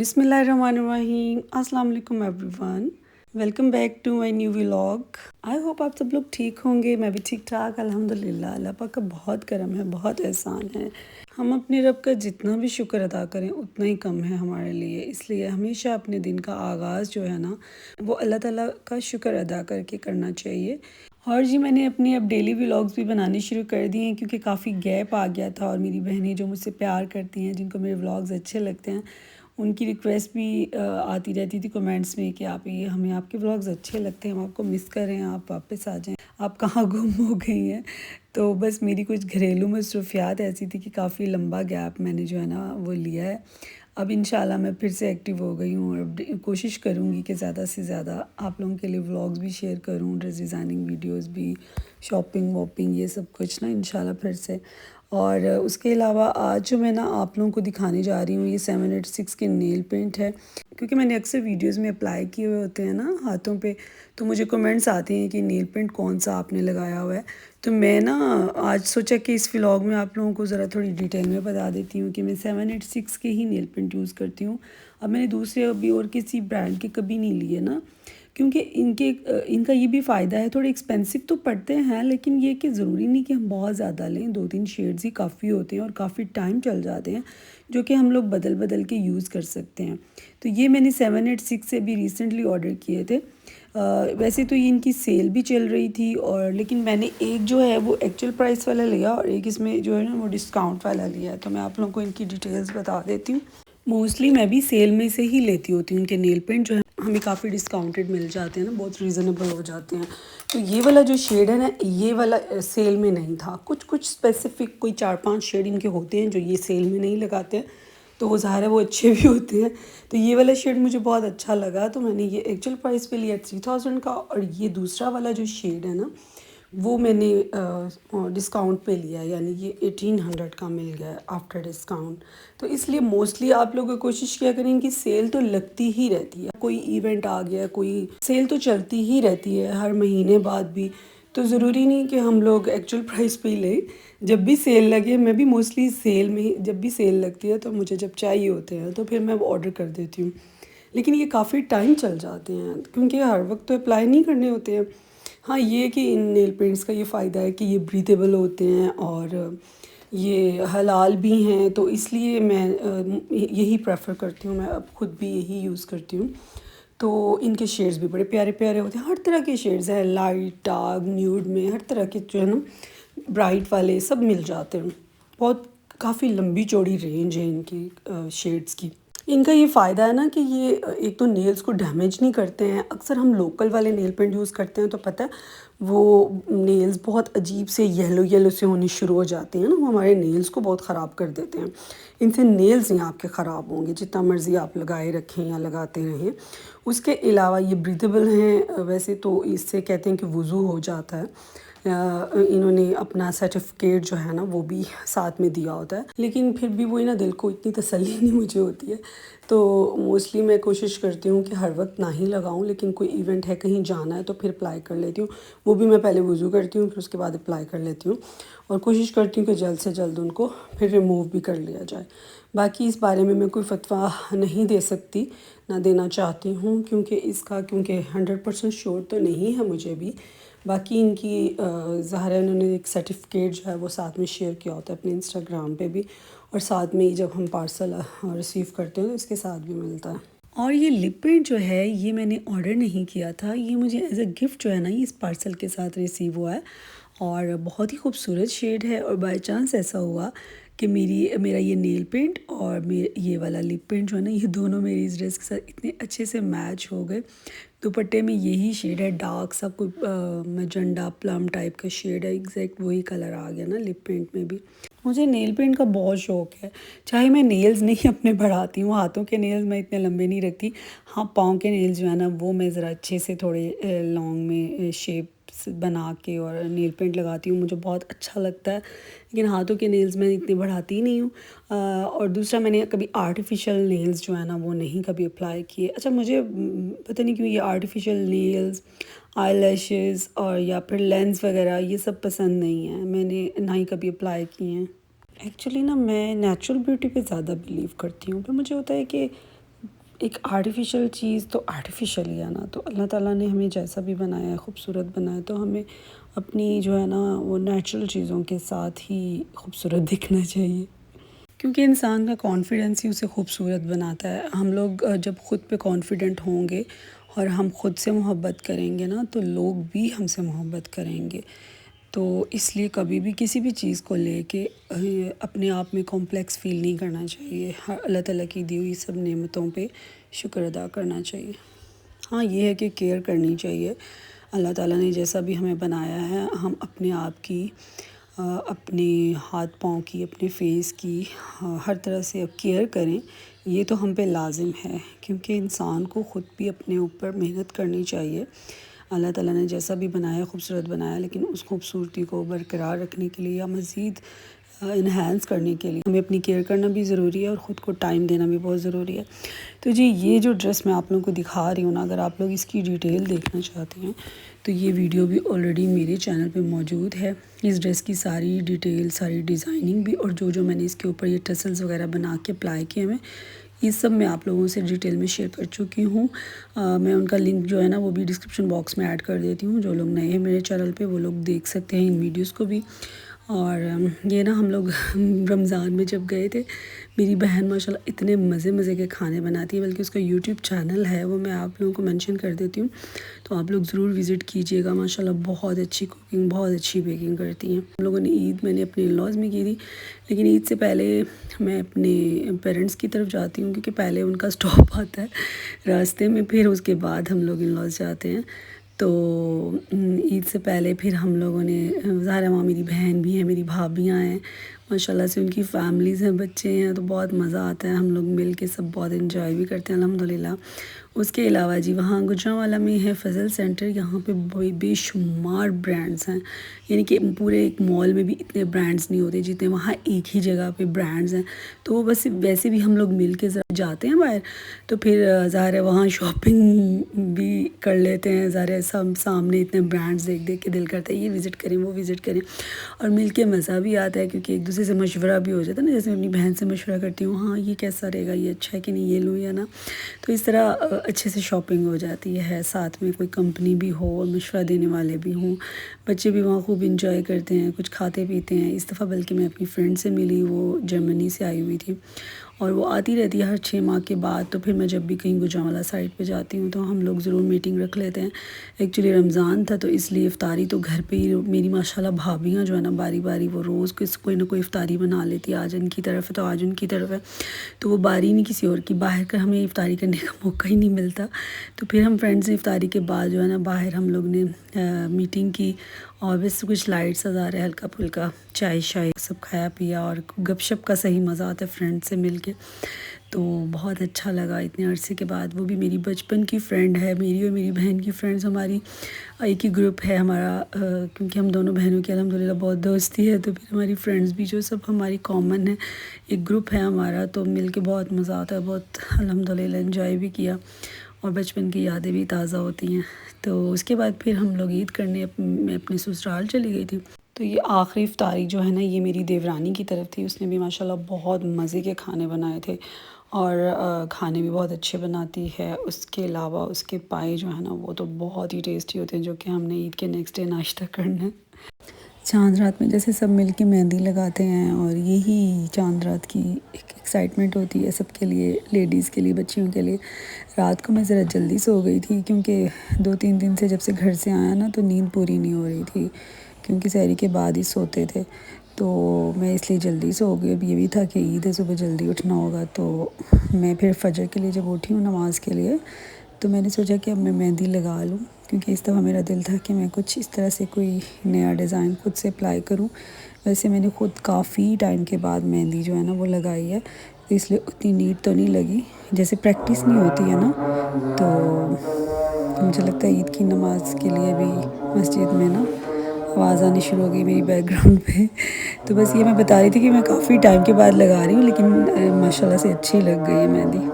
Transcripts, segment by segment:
بسم اللہ الرحمن الرحیم۔ السلام علیکم everyone, welcome back to my new vlog. I hope آپ سب لوگ ٹھیک ہوں گے، میں بھی ٹھیک ٹھاک الحمدللہ۔ اللہ پاک کا بہت کرم ہے، بہت احسان ہے۔ ہم اپنے رب کا جتنا بھی شکر ادا کریں اتنا ہی کم ہے ہمارے لیے، اس لیے ہمیشہ اپنے دن کا آغاز جو ہے نا وہ اللہ تعالیٰ کا شکر ادا کر کے کرنا چاہیے۔ اور جی میں نے اپنے اب ڈیلی ولاگز بھی بنانے شروع کر دیے ہیں کیونکہ کافی گیپ آ گیا تھا، اور میری بہنیں جو مجھ سے پیار کرتی ہیں، جن کو میرے ولاگز اچھے لگتے ہیں، ان کی ریکویسٹ بھی آتی رہتی تھی کمنٹس میں کہ ہمیں آپ کے ولاگز اچھے لگتے ہیں، ہم آپ کو مس کر رہے ہیں، آپ واپس آ جائیں، آپ کہاں گم ہو گئی ہیں۔ تو بس میری کچھ گھریلو مصروفیات ایسی تھی کہ کافی لمبا گیپ میں نے جو ہے نا وہ لیا ہے۔ اب انشاءاللہ میں پھر سے ایکٹیو ہو گئی ہوں، اور اب کوشش کروں گی کہ زیادہ سے زیادہ آپ لوگوں کے لیے ولاگز بھی شیئر کروں، ڈریس ڈیزائننگ ویڈیوز بھی، شاپنگ واپنگ، یہ سب کچھ نا انشاءاللہ پھر سے۔ اور اس کے علاوہ آج جو میں نا آپ لوگوں کو دکھانے جا رہی ہوں یہ 786 کے نیل پینٹ ہے، کیونکہ میں نے اکثر ویڈیوز میں اپلائی کیے ہوئے ہوتے ہیں نا ہاتھوں پہ، تو مجھے کمنٹس آتے ہیں کہ نیل پینٹ کون سا آپ نے لگایا ہوا ہے۔ تو میں نا آج سوچا کہ اس ولاگ میں آپ لوگوں کو ذرا تھوڑی ڈیٹیل میں بتا دیتی ہوں کہ میں 786 کے ہی نیل پینٹ یوز کرتی ہوں۔ اب میں نے دوسرے ابھی اور کسی برانڈ کے کبھی نہیں لیے نا، کیونکہ ان کا یہ بھی فائدہ ہے، تھوڑے ایکسپینسو تو پڑتے ہیں، لیکن یہ کہ ضروری نہیں کہ ہم بہت زیادہ لیں، 2-3 شیڈز ہی کافی ہوتے ہیں اور کافی ٹائم چل جاتے ہیں، جو کہ ہم لوگ بدل بدل کے یوز کر سکتے ہیں۔ تو یہ میں نے 786 سے بھی ریسنٹلی آرڈر کیے تھے۔ ویسے تو یہ ان کی سیل بھی چل رہی تھی، اور لیکن میں نے ایک جو ہے وہ ایکچوئل پرائس والا لیا، اور ایک اس میں جو ہے نا وہ ڈسکاؤنٹ والا لیا ہے۔ تو میں آپ لوگوں کو ان کی ڈیٹیلز بتا دیتی ہوں۔ موسٹلی میں بھی سیل میں سے ہی لیتی ہوتی ہوں، ان کے نیل پینٹ جو ہے ہمیں کافی ڈسکاؤنٹڈ مل جاتے ہیں نا، بہت ریزنیبل ہو جاتے ہیں۔ تو یہ والا جو شیڈ ہے نا، یہ والا سیل میں نہیں تھا، کچھ اسپیسیفک کوئی 4-5 شیڈ ان کے ہوتے ہیں جو یہ سیل میں نہیں لگاتے ہیں، تو وہ ظاہر ہے وہ اچھے بھی ہوتے ہیں۔ تو یہ والا شیڈ مجھے بہت اچھا لگا، تو میں نے یہ ایکچوئل پرائس پہ لیا 3000 کا، اور یہ دوسرا والا جو شیڈ ہے نا وہ میں نے ڈسکاؤنٹ پہ لیا، یعنی یہ 1800 کا مل گیا آفٹر ڈسکاؤنٹ۔ تو اس لیے موسٹلی آپ لوگ کوشش کیا کریں کہ سیل تو لگتی ہی رہتی ہے، کوئی ایونٹ آ گیا، کوئی سیل تو چلتی ہی رہتی ہے ہر مہینے بعد بھی، تو ضروری نہیں کہ ہم لوگ ایکچوئل پرائس پہ ہی لیں۔ جب بھی سیل لگے، میں بھی موسٹلی سیل میں ہی، جب بھی سیل لگتی ہے تو مجھے جب چاہیے ہوتے ہیں تو پھر میں وہ آرڈر کر دیتی ہوں، لیکن یہ کافی ٹائم چل جاتے ہیں کیونکہ ہر وقت تو اپلائی نہیں کرنے ہوتے ہیں۔ ہاں یہ کہ ان نیل پینٹس کا یہ فائدہ ہے کہ یہ بریتھیبل ہوتے ہیں اور یہ حلال بھی ہیں، تو اس لیے میں یہی پریفر کرتی ہوں، میں اب خود بھی یہی یوز کرتی ہوں۔ تو ان کے شیڈز بھی بڑے پیارے پیارے ہوتے ہیں، ہر طرح کے شیڈز ہیں، لائٹ ڈارک نیوڈ میں، ہر طرح کے جو ہے نا برائٹ والے سب مل جاتے ہیں۔ بہت کافی لمبی چوڑی رینج ہے ان کی شیڈز کی۔ ان کا یہ فائدہ ہے نا کہ یہ ایک تو نیلز کو ڈیمیج نہیں کرتے ہیں۔ اکثر ہم لوکل والے نیل پینٹ یوز کرتے ہیں تو پتہ ہے وہ نیلز بہت عجیب سے یلو سے ہونے شروع ہو جاتے ہیں نا، وہ ہمارے نیلز کو بہت خراب کر دیتے ہیں۔ ان سے نیلز نہیں آپ کے خراب ہوں گے، جتنا مرضی آپ لگائے رکھیں یا لگاتے رہیں۔ اس کے علاوہ یہ بریتھیبل ہیں، ویسے تو اس سے کہتے ہیں کہ وضو ہو جاتا ہے، انہوں نے اپنا سرٹیفکیٹ جو ہے نا وہ بھی ساتھ میں دیا ہوتا ہے، لیکن پھر بھی وہی نا دل کو اتنی تسلی نہیں مجھے ہوتی ہے، تو موسٹلی میں کوشش کرتی ہوں کہ ہر وقت نہ ہی لگاؤں، لیکن کوئی ایونٹ ہے کہیں جانا ہے تو پھر اپلائی کر لیتی ہوں۔ وہ بھی میں پہلے وضو کرتی ہوں، پھر اس کے بعد اپلائی کر لیتی ہوں، اور کوشش کرتی ہوں کہ جلد سے جلد ان کو پھر ریموو بھی کر لیا جائے۔ باقی اس بارے میں کوئی فتویٰ نہیں دے سکتی، نہ دینا چاہتی ہوں، کیونکہ 100% شور تو نہیں ہے مجھے بھی۔ باقی ان کی ظاہر ہے انہوں نے ایک سرٹیفکیٹ جو ہے وہ ساتھ میں شیئر کیا ہوتا ہے اپنے انسٹاگرام پہ بھی، اور ساتھ میں ہی جب ہم پارسل ریسیو کرتے ہیں تو اس کے ساتھ بھی ملتا ہے۔ اور یہ لپ پینٹ جو ہے یہ میں نے آرڈر نہیں کیا تھا، یہ مجھے ایز اے گفٹ جو ہے نا یہ اس پارسل کے ساتھ ریسیو ہوا ہے، اور بہت ہی خوبصورت شیڈ ہے، اور بائی چانس ایسا ہوا کہ میرا یہ نیل پینٹ اور یہ والا لپ پینٹ جو ہے نا یہ دونوں میری اس ڈریس کے ساتھ اتنے اچھے سے میچ ہو گئے۔ دوپٹے میں یہی شیڈ ہے، ڈارک سا کوئی میجنڈا پلم ٹائپ کا شیڈ ہے، ایگزیکٹ وہی کلر آ گیا نا لپ پینٹ میں بھی۔ مجھے نیل پینٹ کا بہت شوق ہے، چاہے میں نیلز نہیں اپنے بڑھاتی ہوں، ہاتھوں کے نیلز میں اتنے لمبے نہیں رکھتی، ہاں پاؤں کے نیلز جو ہے نا وہ میں ذرا اچھے سے تھوڑے لانگ میں شیپ بنا کے اور نیل پینٹ لگاتی ہوں، مجھے بہت اچھا لگتا ہے، لیکن ہاتھوں کے نیلز میں اتنی بڑھاتی نہیں ہوں۔ اور دوسرا میں نے کبھی آرٹیفیشل نیلز جو ہے نا وہ نہیں کبھی اپلائی کیے۔ اچھا مجھے پتہ نہیں کیوں یہ آرٹیفیشل نیلز، آئی لیشز اور یا پھر لینس وغیرہ یہ سب پسند نہیں ہیں، میں نے نہ ہی کبھی اپلائی کیے ہیں۔ ایکچولی نا میں نیچرل بیوٹی پہ زیادہ بلیو کرتی ہوں، پھر مجھے ہوتا ہے کہ ایک آرٹیفیشل چیز تو آرٹیفیشل ہی ہے نا، تو اللہ تعالیٰ نے ہمیں جیسا بھی بنایا ہے، خوبصورت بنایا ہے، تو ہمیں اپنی جو ہے نا وہ نیچرل چیزوں کے ساتھ ہی خوبصورت دکھنا چاہیے، کیونکہ انسان کا کانفیڈنس ہی اسے خوبصورت بناتا ہے۔ ہم لوگ جب خود پہ کانفیڈنٹ ہوں گے اور ہم خود سے محبت کریں گے نا، تو لوگ بھی ہم سے محبت کریں گے۔ تو اس لیے کبھی بھی کسی بھی چیز کو لے کے اپنے آپ میں کمپلیکس فیل نہیں کرنا چاہیے، ہر اللہ تعالیٰ کی دی ہوئی سب نعمتوں پہ شکر ادا کرنا چاہیے۔ ہاں یہ ہے کہ کیئر کرنی چاہیے، اللہ تعالیٰ نے جیسا بھی ہمیں بنایا ہے، ہم اپنے آپ کی، اپنے ہاتھ پاؤں کی، اپنے فیس کی ہر طرح سے کیئر کریں، یہ تو ہم پہ لازم ہے، کیونکہ انسان کو خود بھی اپنے اوپر محنت کرنی چاہیے۔ اللہ تعالیٰ نے جیسا بھی بنایا خوبصورت بنایا، لیکن اس خوبصورتی کو برقرار رکھنے کے لیے یا مزید انہینس کرنے کے لیے ہمیں اپنی کیئر کرنا بھی ضروری ہے، اور خود کو ٹائم دینا بھی بہت ضروری ہے۔ تو جی یہ جو ڈریس میں آپ لوگوں کو دکھا رہی ہوں نا، اگر آپ لوگ اس کی ڈیٹیل دیکھنا چاہتے ہیں تو یہ ویڈیو بھی آلریڈی میرے چینل پہ موجود ہے۔ اس ڈریس کی ساری ڈیٹیل، ساری ڈیزائننگ بھی، اور جو میں نے اس کے اوپر یہ ٹسلز وغیرہ بنا کے اپلائی کیے ہیں، یہ سب میں آپ لوگوں سے ڈیٹیل میں شیئر کر چکی ہوں۔ میں ان کا لنک جو ہے نا وہ بھی ڈسکرپشن باکس میں ایڈ کر دیتی ہوں، جو لوگ نئے ہیں میرے چینل پہ وہ لوگ دیکھ سکتے ہیں ان ویڈیوز کو بھی۔ اور یہ نا ہم لوگ رمضان میں جب گئے تھے، میری بہن ماشاءاللہ اتنے مزے کے کھانے بناتی ہے، بلکہ اس کا یوٹیوب چینل ہے، وہ میں آپ لوگوں کو منشن کر دیتی ہوں، تو آپ لوگ ضرور وزٹ کیجئے گا۔ ماشاءاللہ بہت اچھی کوکنگ، بہت اچھی بیکنگ کرتی ہیں۔ ہم لوگوں نے عید میں نے اپنے ان-لاز میں کی تھی، لیکن عید سے پہلے میں اپنے پیرنٹس کی طرف جاتی ہوں، کیونکہ پہلے ان کا سٹاپ آتا ہے راستے میں، پھر اس کے بعد ہم لوگ ان-لاز جاتے ہیں۔ تو عید سے پہلے پھر ہم لوگوں نے، ظاہر ہے وہاں میری بہن بھی ہیں، میری بھابیاں ہیں، ماشاءاللہ سے ان کی فیملیز ہیں، بچے ہیں، تو بہت مزہ آتا ہے، ہم لوگ مل کے سب بہت انجوائے بھی کرتے ہیں الحمدللہ۔ اس کے علاوہ جی وہاں گوجرانوالہ میں ہے فضل سینٹر، یہاں پہ بے شمار برانڈز ہیں، یعنی کہ پورے ایک مال میں بھی اتنے برانڈز نہیں ہوتے جتنے وہاں ایک ہی جگہ پہ برانڈز ہیں۔ تو وہ بس ویسے بھی ہم لوگ مل کے جاتے ہیں باہر، تو پھر ظاہر ہے وہاں شاپنگ بھی کر لیتے ہیں، ظاہر ہے سب سامنے اتنے برانڈز دیکھ کے دل کرتا ہے یہ وزٹ کریں وہ وزٹ کریں، اور مل کے مزہ بھی آتا ہے، کیونکہ ایک دوسرے سے مشورہ بھی ہو جاتا ہے نا، جیسے میں اپنی بہن سے مشورہ کرتی ہوں، ہاں یہ کیسا رہے گا، یہ اچھا ہے کہ نہیں، یہ لوں یا نا، تو اس طرح اچھے سے شاپنگ ہو جاتی ہے، ساتھ میں کوئی کمپنی بھی ہو اور مشورہ دینے والے بھی ہوں، بچے بھی وہاں خوب انجوائے کرتے ہیں، کچھ کھاتے پیتے ہیں۔ اس دفعہ بلکہ میں اپنی فرینڈ سے ملی، وہ جرمنی سے آئی ہوئی تھی، اور وہ آتی رہتی ہے ہر 6 ماہ کے بعد، تو پھر میں جب بھی کہیں گوجرانوالہ سائڈ پہ جاتی ہوں تو ہم لوگ ضرور میٹنگ رکھ لیتے ہیں۔ ایکچولی رمضان تھا تو اس لیے افطاری تو گھر پہ ہی، میری ماشاءاللہ بھابیاں جو ہے نا باری باری وہ روز کوئی نہ کوئی افطاری بنا لیتی ہے، آج ان کی طرف ہے تو آج ان کی طرف ہے، تو وہ باری نہیں کسی اور کی، باہر کا ہمیں افطاری کرنے کا موقع ہی نہیں ملتا، تو پھر ہم فرینڈز نے افطاری کے بعد جو ہے نا باہر ہم لوگ نے میٹنگ کی، اور بس کچھ لائٹس آ رہے ہلکا پھلکا چائے شائے سب کھایا پیا، اور گپ شپ کا صحیح مزہ آتا ہے فرینڈ سے مل کے، تو بہت اچھا لگا اتنے عرصے کے بعد۔ وہ بھی میری بچپن کی فرینڈ ہے، میری اور میری بہن کی فرینڈز، ہماری ایک ہی گروپ ہے ہمارا، کیونکہ ہم دونوں بہنوں کی الحمدللہ بہت دوستی ہے، تو پھر ہماری فرینڈز بھی جو سب ہماری کامن ہے، ایک گروپ ہے ہمارا، تو مل کے بہت مزہ آتا ہے، بہت الحمدللہ انجوائے بھی کیا، اور بچپن کی یادیں بھی تازہ ہوتی ہیں۔ تو اس کے بعد پھر ہم لوگ عید کرنے میں اپنے سسرال چلی گئی تھی، تو یہ آخری افطاری جو ہے نا یہ میری دیورانی کی طرف تھی، اس نے بھی ماشاءاللہ بہت مزے کے کھانے بنائے تھے، اور کھانے بھی بہت اچھے بناتی ہے۔ اس کے علاوہ اس کے پائے جو ہے نا وہ تو بہت ہی ٹیسٹی ہوتے ہیں، جو کہ ہم نے عید کے نیکسٹ ڈے ناشتہ کرنا ہے۔ چاند رات میں جیسے سب مل کے مہندی لگاتے ہیں، اور یہی چاند رات کی ایک ایکسائٹمنٹ ہوتی ہے سب کے لیے، لیڈیز کے لیے، بچیوں کے لیے۔ رات کو میں ذرا جلدی سو گئی تھی، کیونکہ 2-3 دن سے جب سے گھر سے آیا نا تو نیند پوری نہیں ہو رہی تھی، کیونکہ سحری کے بعد ہی سوتے تھے، تو میں اس لیے جلدی سو گئی۔ اب یہ بھی تھا کہ عید ہے، صبح جلدی اٹھنا ہوگا، تو میں پھر فجر کے لیے جب اٹھی ہوں نماز کے لیے، تو میں نے سوچا کہ اب میں مہندی لگا لوں، کیونکہ اس دفعہ میرا دل تھا کہ میں کچھ اس طرح سے کوئی نیا ڈیزائن خود سے اپلائی کروں۔ ویسے میں نے خود کافی ٹائم کے بعد مہندی جو ہے نا وہ لگائی ہے، تو اس لیے اتنی نیٹ تو نہیں لگی، جیسے پریکٹس نہیں ہوتی ہے نا، تو مجھے لگتا ہے عید کی نماز کے لیے بھی مسجد میں نا آواز آنی شروع ہو گئی میری بیک گراؤنڈ پہ، تو بس یہ میں بتا رہی تھی کہ میں کافی ٹائم کے بعد لگا رہی ہوں، لیکن ماشاءاللہ سے اچھی لگ گئی ہے مہندی۔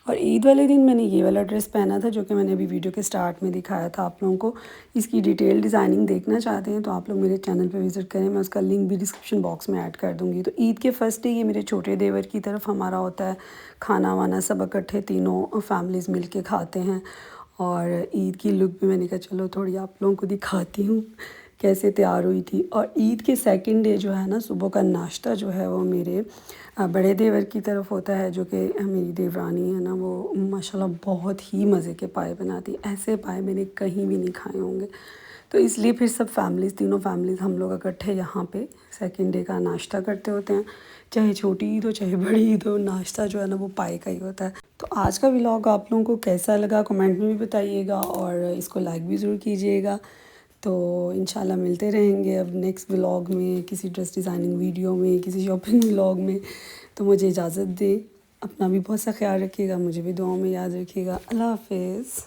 اور عید والے دن میں نے یہ والا ڈریس پہنا تھا جو کہ میں نے ابھی ویڈیو کے سٹارٹ میں دکھایا تھا آپ لوگوں کو. اس کی ڈیٹیل ڈیزائننگ دیکھنا چاہتے ہیں تو آپ لوگ میرے چینل پہ وزٹ کریں, میں اس کا لنک بھی ڈسکرپشن باکس میں ایڈ کر دوں گی. تو عید کے فرسٹ ڈے یہ میرے چھوٹے دیور کی طرف ہمارا ہوتا ہے کھانا وانا, سب اکٹھے تینوں فیملیز مل کے کھاتے ہیں. اور عید کی لک بھی میں نے کہا چلو تھوڑی آپ لوگوں کو دکھاتی ہوں کیسے تیار ہوئی تھی. اور عید کے سیکنڈ ڈے جو ہے نا, صبح کا ناشتہ جو ہے وہ میرے بڑے دیور کی طرف ہوتا ہے, جو کہ میری دیورانی ہے نا, وہ ماشاءاللہ بہت ہی مزے کے پائے بناتی. ایسے پائے میں نے کہیں بھی نہیں کھائے ہوں گے. تو اس لیے پھر سب فیملیز, تینوں فیملیز ہم لوگ اکٹھے یہاں پہ سیکنڈ ڈے کا ناشتہ کرتے ہوتے ہیں. چاہے چھوٹی عید ہو چاہے بڑی عید ہو, ناشتہ جو ہے نا وہ پائے کا ہی ہوتا ہے. تو آج کا ولاگ آپ لوگوں کو کیسا لگا کمنٹ میں بھی بتائیے گا, اور اس کو لائک بھی ضرور کیجیے گا. تو انشاءاللہ ملتے رہیں گے اب نیکسٹ ولاگ میں, کسی ڈریس ڈیزائننگ ویڈیو میں, کسی شاپنگ ولاگ میں. تو مجھے اجازت دیں, اپنا بھی بہت سا خیال رکھیے گا, مجھے بھی دعاؤں میں یاد رکھیے گا. اللہ حافظ.